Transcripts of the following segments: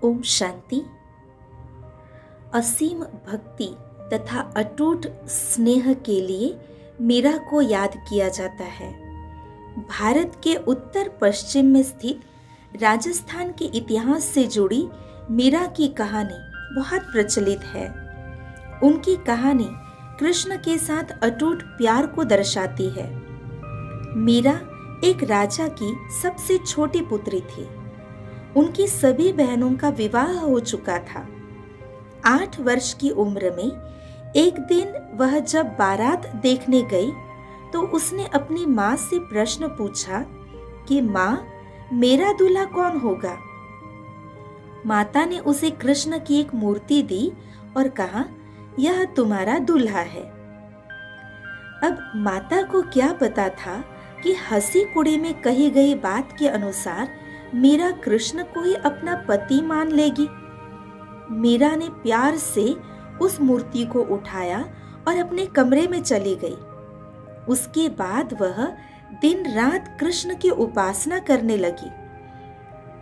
ओम शांति। असीम भक्ति तथा अटूट स्नेह के लिए मीरा को याद किया जाता है। भारत के उत्तर पश्चिम में स्थित राजस्थान के इतिहास से जुड़ी मीरा की कहानी बहुत प्रचलित है। उनकी कहानी कृष्ण के साथ अटूट प्यार को दर्शाती है। मीरा एक राजा की सबसे छोटी पुत्री थी। उनकी सभी बहनों का विवाह हो चुका था। 8 वर्ष की उम्र में एक दिन वह जब बारात देखने गई तो उसने अपनी माँ से प्रश्न पूछा कि माँ, मेरा दूल्हा कौन होगा। माता ने उसे कृष्ण की एक मूर्ति दी और कहा, यह तुम्हारा दूल्हा है। अब माता को क्या पता था कि हंसी कुड़ी में कही गई बात के अनुसार मीरा कृष्ण को ही अपना पति मान लेगी। मीरा ने प्यार से उस मूर्ति को उठाया और अपने कमरे में चली गई। उसके बाद वह दिन रात कृष्ण की उपासना करने लगी।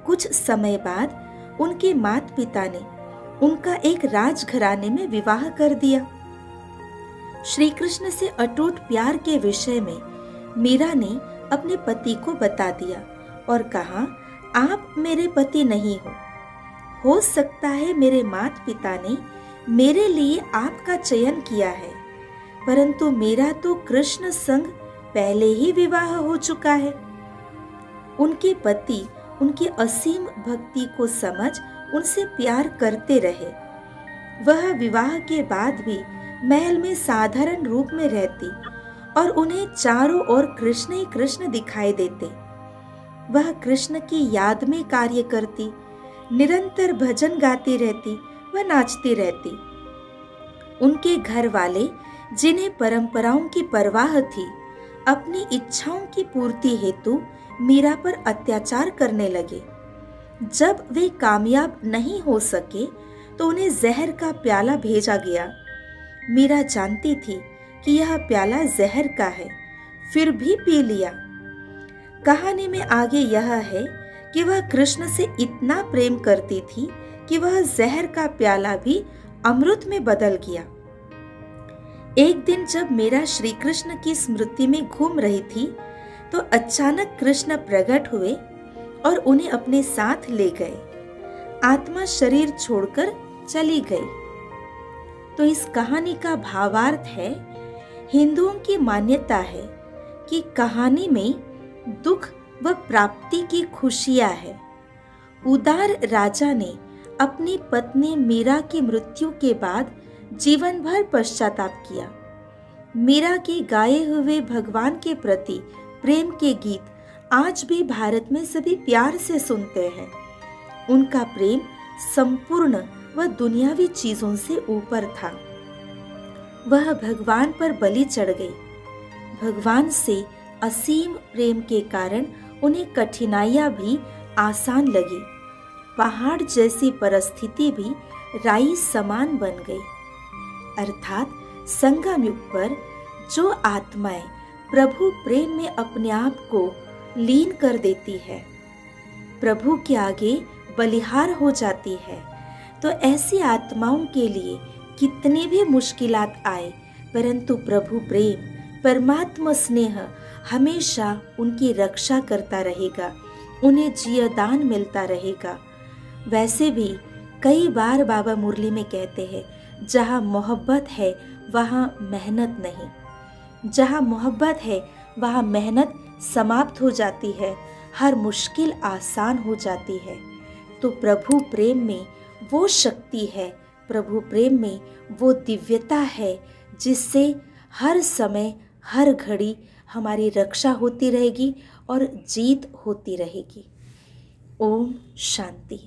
कुछ समय बाद उनके माता पिता ने उनका एक राजघराने में विवाह कर दिया। श्री कृष्ण से अटूट प्यार के विषय में मीरा ने अपने पति को बता दिया और कहा, आप मेरे पति नहीं हो सकता है मेरे माता पिता ने मेरे लिए आपका चयन किया है, परंतु मेरा तो कृष्ण संग पहले ही विवाह हो चुका है। उनके पति उनकी असीम भक्ति को समझ उनसे प्यार करते रहे। वह विवाह के बाद भी महल में साधारण रूप में रहती और उन्हें चारों ओर कृष्ण ही कृष्ण दिखाई देते। वह कृष्ण की याद में कार्य करती, निरंतर भजन गाती रहती व नाचती रहती। उनके घर वाले, जिन्हें परंपराओं की परवाह थी, अपनी इच्छाओं की पूर्ति हेतु मीरा पर अत्याचार करने लगे। जब वे कामयाब नहीं हो सके तो उन्हें जहर का प्याला भेजा गया। मीरा जानती थी कि यह प्याला जहर का है, फिर भी पी लिया। कहानी में आगे यह है कि वह कृष्ण से इतना प्रेम करती थी कि वह जहर का प्याला भी अमृत में बदल गया। एक दिन जब मीरा श्री कृष्ण की स्मृति में घूम रही थी तो अचानक कृष्ण प्रकट हुए और उन्हें अपने साथ ले गए। आत्मा शरीर छोड़कर चली गई। तो इस कहानी का भावार्थ है, हिंदुओं की मान्यता है कि कहानी में दुख व प्राप्ति की खुशियां है। उदार राजा ने अपनी पत्नी मीरा की मृत्यु के बाद जीवन भर पश्चाताप किया। मीरा के गाए हुए भगवान के प्रति प्रेम के गीत आज भी भारत में सभी प्यार से सुनते हैं। उनका प्रेम संपूर्ण व दुनियावी चीजों से ऊपर था। वह भगवान पर बलि चढ़ गई। भगवान से असीम प्रेम के कारण उन्हें कठिनाइयां भी आसान लगी। पहाड़ जैसी परिस्थिति भी राई समान बन गई। अर्थात संगम युग पर जो आत्माएं प्रभु प्रेम में अपने आप को लीन कर देती है, प्रभु के आगे बलिहार हो जाती है, तो ऐसी आत्माओं के लिए कितनी भी मुश्किलात आए, परंतु प्रभु प्रेम, परमात्मा स्नेह हमेशा उनकी रक्षा करता रहेगा, उन्हें जीवदान मिलता रहेगा। वैसे भी कई बार बाबा मुरली में कहते हैं, जहाँ मोहब्बत है वहाँ मेहनत नहीं। जहाँ मोहब्बत है वहाँ मेहनत समाप्त हो जाती है, हर मुश्किल आसान हो जाती है। तो प्रभु प्रेम में वो शक्ति है, प्रभु प्रेम में वो दिव्यता है, जिससे हर समय हर घड़ी हमारी रक्षा होती रहेगी और जीत होती रहेगी। ओम शांति।